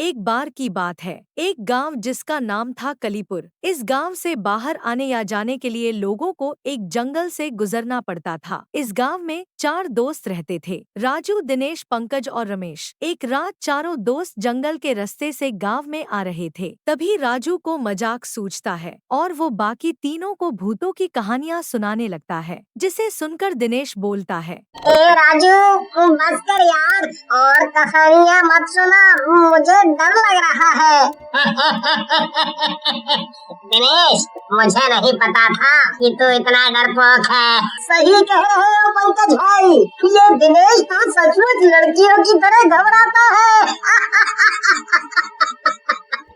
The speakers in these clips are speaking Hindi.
एक बार की बात है, एक गांव जिसका नाम था कलीपुर। इस गांव से बाहर आने या जाने के लिए लोगों को एक जंगल से गुजरना पड़ता था। इस गांव में 4 दोस्त रहते थे, राजू, दिनेश, पंकज और रमेश। एक रात चारों दोस्त जंगल के रास्ते से गांव में आ रहे थे। तभी राजू को मजाक सूझता है और वो बाकी तीनों को भूतों की कहानियां सुनाने लगता है, जिसे सुनकर दिनेश बोलता है, ए राजू, बस कर यार, और कहानियाँ मत सुना, मुझे डर लग रहा है। दिनेश, मुझे नहीं पता था कि तू इतना डरपोक है। सही कह रहे हो पंकज भाई, ये दिनेश तो सचमुच लड़कियों की तरह घबराता है।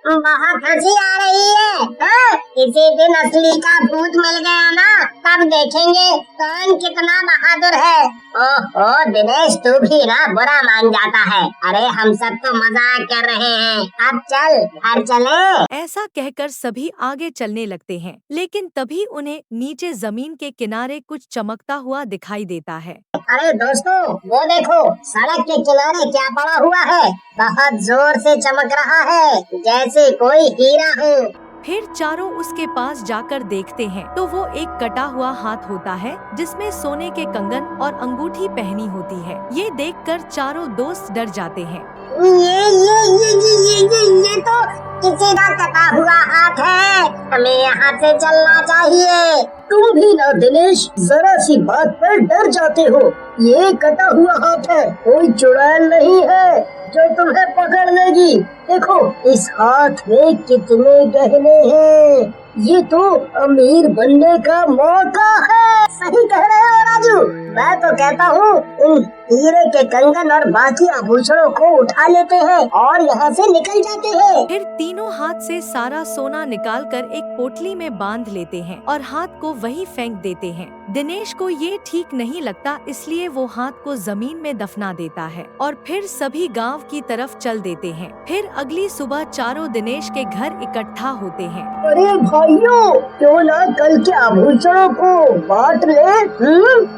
बहुत हंसी आ रही है। किसी दिन असली का भूत मिल गया ना, तब देखेंगे कौन कितना बहादुर है। ओहो दिनेश, तू भी ना बुरा मान जाता है। अरे हम सब तो मजाक कर रहे हैं, अब चल घर चले। ऐसा कहकर सभी आगे चलने लगते हैं, लेकिन तभी उन्हें नीचे जमीन के किनारे कुछ चमकता हुआ दिखाई देता है। अरे दोस्तों, वो देखो, सड़क के किनारे क्या पड़ा हुआ है। बहुत जोर से चमक रहा है, जैसे कोई हीरा हो। फिर चारों उसके पास जाकर देखते हैं तो वो एक कटा हुआ हाथ होता है, जिसमें सोने के कंगन और अंगूठी पहनी होती है। ये देखकर चारों दोस्त डर जाते हैं। ये तो किसी का कटा हुआ हाथ है, हमें यहाँ से चलना चाहिए। तुम भी ना दिनेश, जरा सी बात पर डर जाते हो। ये कटा हुआ हाथ है, कोई चुड़ैल नहीं है जो तुम्हें पकड़ लेगी। देखो इस हाथ में कितने गहने हैं, ये तो अमीर बनने का मौका है। सही कह रहे हो राजू, मैं तो कहता हूँ इन हीरे के कंगन और बाकी आभूषणों को उठा लेते हैं और यहाँ से निकल जाते हैं। फिर तीनों हाथ से सारा सोना निकालकर एक पोटली में बांध लेते हैं और हाथ को वहीं फेंक देते हैं। दिनेश को ये ठीक नहीं लगता, इसलिए वो हाथ को जमीन में दफना देता है और फिर सभी गांव की तरफ चल देते हैं। फिर अगली सुबह चारों दिनेश के घर इकट्ठा होते हैं। अरे भाइयों, क्यों ना कल के आभूषणों को बांट ले?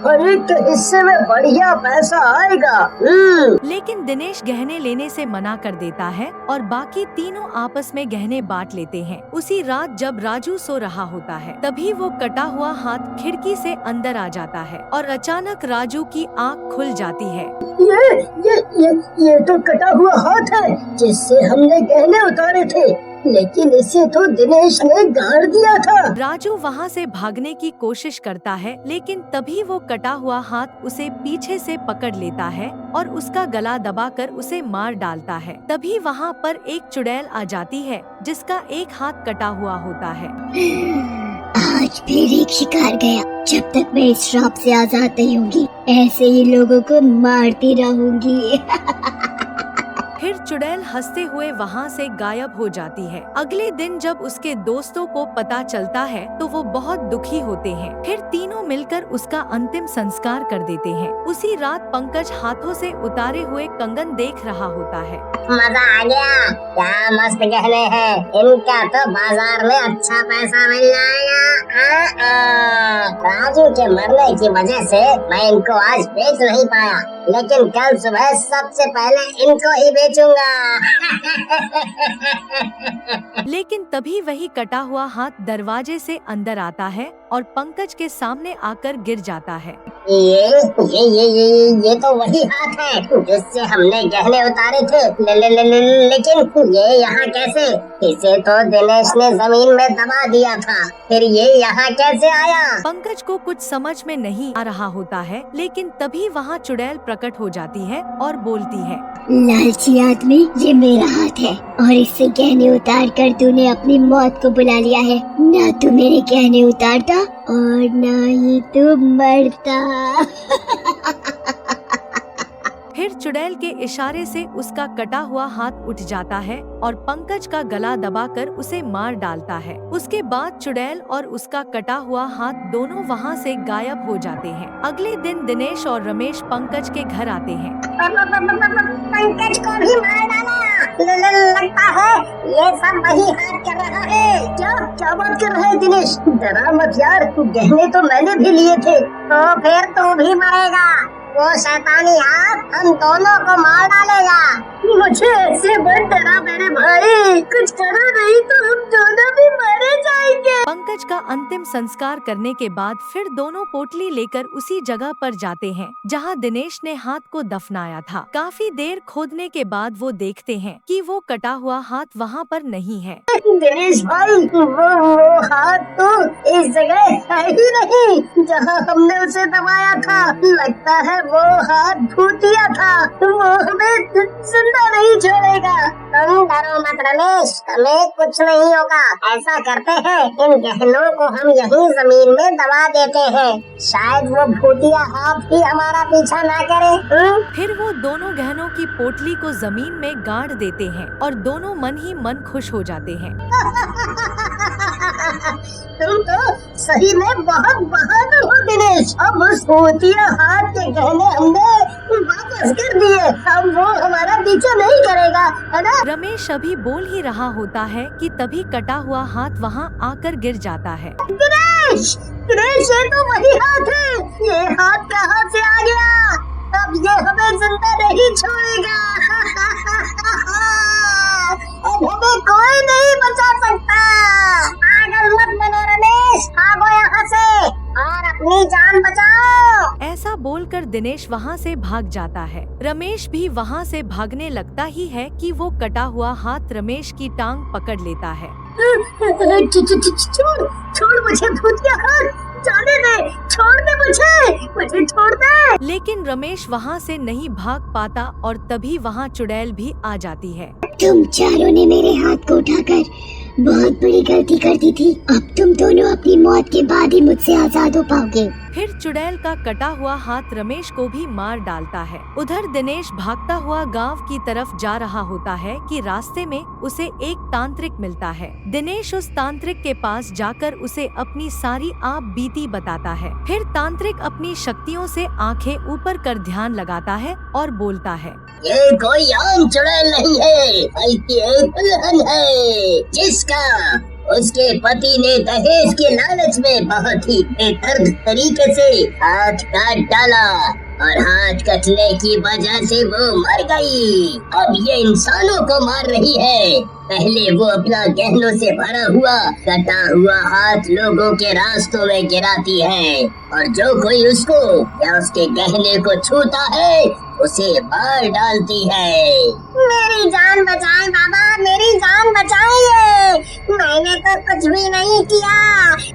हर एक हिस्से में बढ़िया पैसा आएगा। लेकिन दिनेश गहने लेने से मना कर देता है और बाकी तीनों आपस में गहने बांट लेते हैं। उसी रात जब राजू सो रहा होता है, तभी वो कटा हुआ हाथ खिड़की से अंदर आ जाता है और अचानक राजू की आँख खुल जाती है। ये तो कटा हुआ हाथ है जिससे हमने गहने उतारे थे, लेकिन इसे तो दिनेश ने गाड़ दिया था। राजू वहाँ से भागने की कोशिश करता है, लेकिन तभी वो कटा हुआ हाथ उसे पीछे से पकड़ लेता है और उसका गला दबाकर उसे मार डालता है। तभी वहाँ पर एक चुड़ैल आ जाती है, जिसका एक हाथ कटा हुआ होता है। आज फिर एक शिकार गया। जब तक मैं इस श्राप से आजाद नहीं होंगी, ऐसे ही लोगों को मारती रहूंगी। फिर चुड़ैल हंसते हुए वहाँ से गायब हो जाती है। अगले दिन जब उसके दोस्तों को पता चलता है तो वो बहुत दुखी होते हैं। फिर तीनों मिलकर उसका अंतिम संस्कार कर देते हैं। उसी रात पंकज हाथों से उतारे हुए कंगन देख रहा होता है। मजा आ गया, क्या मस्त गहने हैं, इनका तो बाजार में अच्छा पैसा मिल जाएगा। राजू के मरने की वजह से मैं इनको आज बेच नहीं पाया, लेकिन कल सुबह सबसे पहले इनको ही बेचूंगा। लेकिन तभी वही कटा हुआ हाथ दरवाजे से अंदर आता है और पंकज के सामने आकर गिर जाता है। ये तो वही हाथ है जिससे हमने गहने उतारे थे। लेकिन ये यहाँ कैसे? इसे तो दिनेश ने जमीन में दबा दिया था, फिर ये यहाँ कैसे आया? पंकज को कुछ समझ में नहीं आ रहा होता है, लेकिन तभी वहाँ चुड़ैल प्रकट हो जाती है और बोलती है, लालची आदमी, ये मेरा हाथ है और इससे गहने उतार कर तूने अपनी मौत को बुला लिया है। ना तू मेरे गहने उतारता और ना ही तू मरता। फिर चुड़ैल के इशारे से उसका कटा हुआ हाथ उठ जाता है और पंकज का गला दबाकर उसे मार डालता है। उसके बाद चुड़ैल और उसका कटा हुआ हाथ दोनों वहाँ से गायब हो जाते हैं। अगले दिन दिनेश और रमेश पंकज के घर आते हैं। पंकज को भी मार डाला। लगता है ये सब वही हाथ कर रहा है। क्या बात कर रहा है दिनेश? डरा मत यार, गहने तो मैंने भी लिए थे। तो फिर तू भी मरेगा। वो शैतानी हाथ हम दोनों को मार डालेगा। मुझे ऐसे मत डरा मेरे भाई, कुछ करो नहीं तो हम दोनों भी मरे जाएंगे। पंकज का अंतिम संस्कार करने के बाद फिर दोनों पोटली लेकर उसी जगह पर जाते हैं जहां दिनेश ने हाथ को दफनाया था। काफी देर खोदने के बाद वो देखते हैं कि वो कटा हुआ हाथ वहां पर नहीं है। दिनेश भाई, वो हाथ तो इस जगह है ही नहीं जहाँ हमने उसे दबाया था। लगता है वो हाथ भूतिया था, वो हमें जिंदा नहीं छोड़ेगा। तुम डरो मत रमेश, हमें कुछ नहीं होगा। ऐसा करते हैं, इन गहनों को हम यहीं जमीन में दबा देते हैं, शायद वो भूतिया हाथ ही हमारा पीछा ना करे। फिर वो दोनों गहनों की पोटली को जमीन में गाड़ देते हैं और दोनों मन ही मन खुश हो जाते हैं। तुम तो सही में बहुत बहादुर हो दिनेश। अब उस भूतिया हाथ के गहने हमने वापस कर दिए, अब वो हमारा पीछा नहीं करेगा, है ना? रमेश अभी बोल ही रहा होता है कि तभी कटा हुआ हाथ वहाँ आकर गिर जाता है। दिनेश, दिनेश, ये तो वही हाथ है। ये हाथ कहाँ से आ गया? अब ये हमें जिंदा नहीं छोड़ेगा। अब हमें कोई नहीं बचा सकता। पागल मत बनो रमेश, भागो यहाँ से और अपनी जान बचाओ। ऐसा बोलकर दिनेश वहाँ से भाग जाता है। रमेश भी वहाँ से भागने लगता ही है कि वो कटा हुआ हाथ रमेश की टांग पकड़ लेता है। छोड़ मुझे भूतिया हाथ, जाने दे, छोड़ दे मुझे छोड़ दे। लेकिन रमेश वहाँ से नहीं भाग पाता और तभी वहाँ चुड़ैल भी आ जाती है। तुम चारों ने मेरे हाथ को उठाकर बहुत बड़ी गलती कर दी थी। अब तुम दोनों अपनी मौत के बाद ही मुझसे आजाद हो पाओगे। फिर चुड़ैल का कटा हुआ हाथ रमेश को भी मार डालता है। उधर दिनेश भागता हुआ गांव की तरफ जा रहा होता है कि रास्ते में उसे एक तांत्रिक मिलता है। दिनेश उस तांत्रिक के पास जाकर उसे अपनी सारी आप बीती बताता है। फिर तांत्रिक अपनी शक्तियों से आंखें ऊपर कर ध्यान लगाता है और बोलता है, ये कोई आम चुड़ैल नहीं है, बल्कि एक दुल्हन है जिसका उसके पति ने दहेज के लालच में बहुत ही बेदर्द तरीके से हाथ काट डाला और हाथ कटने की वजह से वो मर गई। अब ये इंसानों को मार रही है। पहले वो अपना गहनों से भरा हुआ कटा हुआ हाथ लोगों के रास्तों में गिराती है और जो कोई उसको या उसके गहने को छूता है उसे मार डालती है। मेरी जान बचाए बाबा, मेरी जान बचाइए। मैंने तो कुछ भी नहीं किया,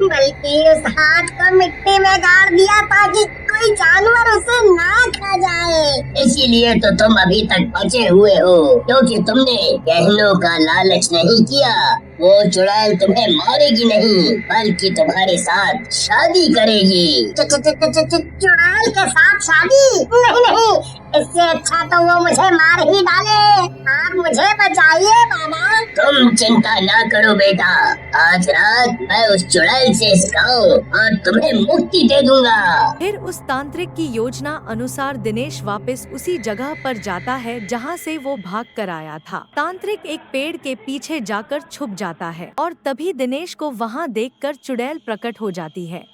बल्कि उस हाथ को मिट्टी में गाड़ दिया ताकि कोई जानवर उसे ना खा जाए। इसीलिए तो तुम अभी तक बचे हुए हो, क्योंकि तुमने गहनों का लालच नहीं किया। वो चुड़ैल तुम्हें मारेगी नहीं, बल्कि तुम्हारे साथ शादी करेगी। चुड़ैल के साथ शादी? नहीं, इससे अच्छा तो वो मुझे मार ही डाले। आप मुझे बचाइए बाबा। तुम चिंता ना करो बेटा, आज रात मैं उस चुड़ैल से सिखाऊं और तुम्हें मुक्ति दे दूंगा। फिर उस तांत्रिक की योजना अनुसार दिनेश वापस उसी जगह पर जाता है जहां से वो भाग कर आया था। तांत्रिक एक पेड़ के पीछे जाकर छुप जाता है और तभी दिनेश को वहां देखकर चुड़ैल प्रकट हो जाती है।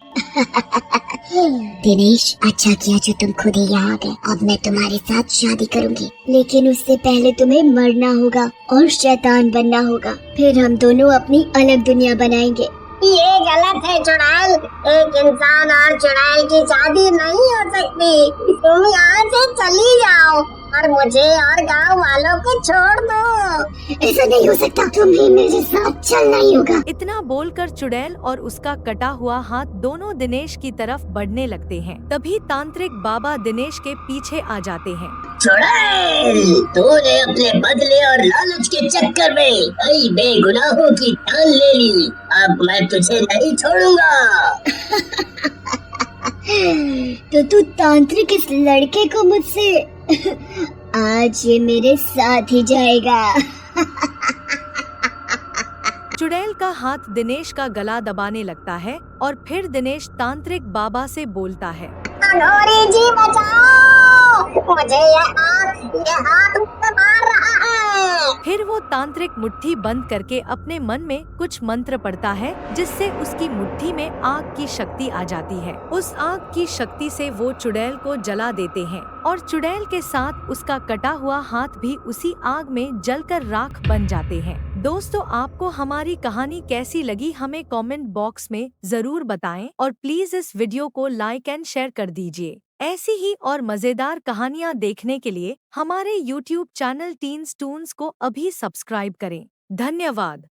दिनेश, अच्छा किया जो तुम खुद ही यहाँ आ गए। अब मैं तुम्हारे साथ शादी करूँगी, लेकिन उससे पहले तुम्हें मरना होगा और शैतान बनना होगा। फिर हम दोनों अपनी अलग दुनिया बनाएंगे। ये गलत है चुड़ैल, एक इंसान और चुड़ैल की शादी नहीं हो सकती। तुम यहाँ से चली जाओ और मुझे और गांव वालों को छोड़ दो। ऐसा नहीं हो सकता, तुम्हें मेरे साथ चलना ही होगा। इतना बोलकर चुड़ैल और उसका कटा हुआ हाथ दोनों दिनेश की तरफ बढ़ने लगते हैं। तभी तांत्रिक बाबा दिनेश के पीछे आ जाते हैं। चुड़ैल, तूने अपने बदले और लालच के चक्कर में कई बेगुनाहों की जान ले ली। अब मैं तुझे नहीं छोड़ूंगा। तो तू तांत्रिक इस लड़के को मुझसे आज ये मेरे साथ ही जाएगा। चुड़ैल का हाथ दिनेश का गला दबाने लगता है और फिर दिनेश तांत्रिक बाबा से बोलता है, अघोरी जी बचाओ, मुझे ये हाथ मार रहा है। फिर वो तांत्रिक मुट्ठी बंद करके अपने मन में कुछ मंत्र पढ़ता है, जिससे उसकी मुट्ठी में आग की शक्ति आ जाती है। उस आग की शक्ति से वो चुड़ैल को जला देते हैं और चुड़ैल के साथ उसका कटा हुआ हाथ भी उसी आग में जलकर राख बन जाते हैं। दोस्तों, आपको हमारी कहानी कैसी लगी हमें कमेंट बॉक्स में जरूर बताएं और प्लीज इस वीडियो को लाइक एंड शेयर कर दीजिए। ऐसी ही और मजेदार कहानियाँ देखने के लिए हमारे YouTube चैनल टीन्स टून्स को अभी सब्सक्राइब करें। धन्यवाद।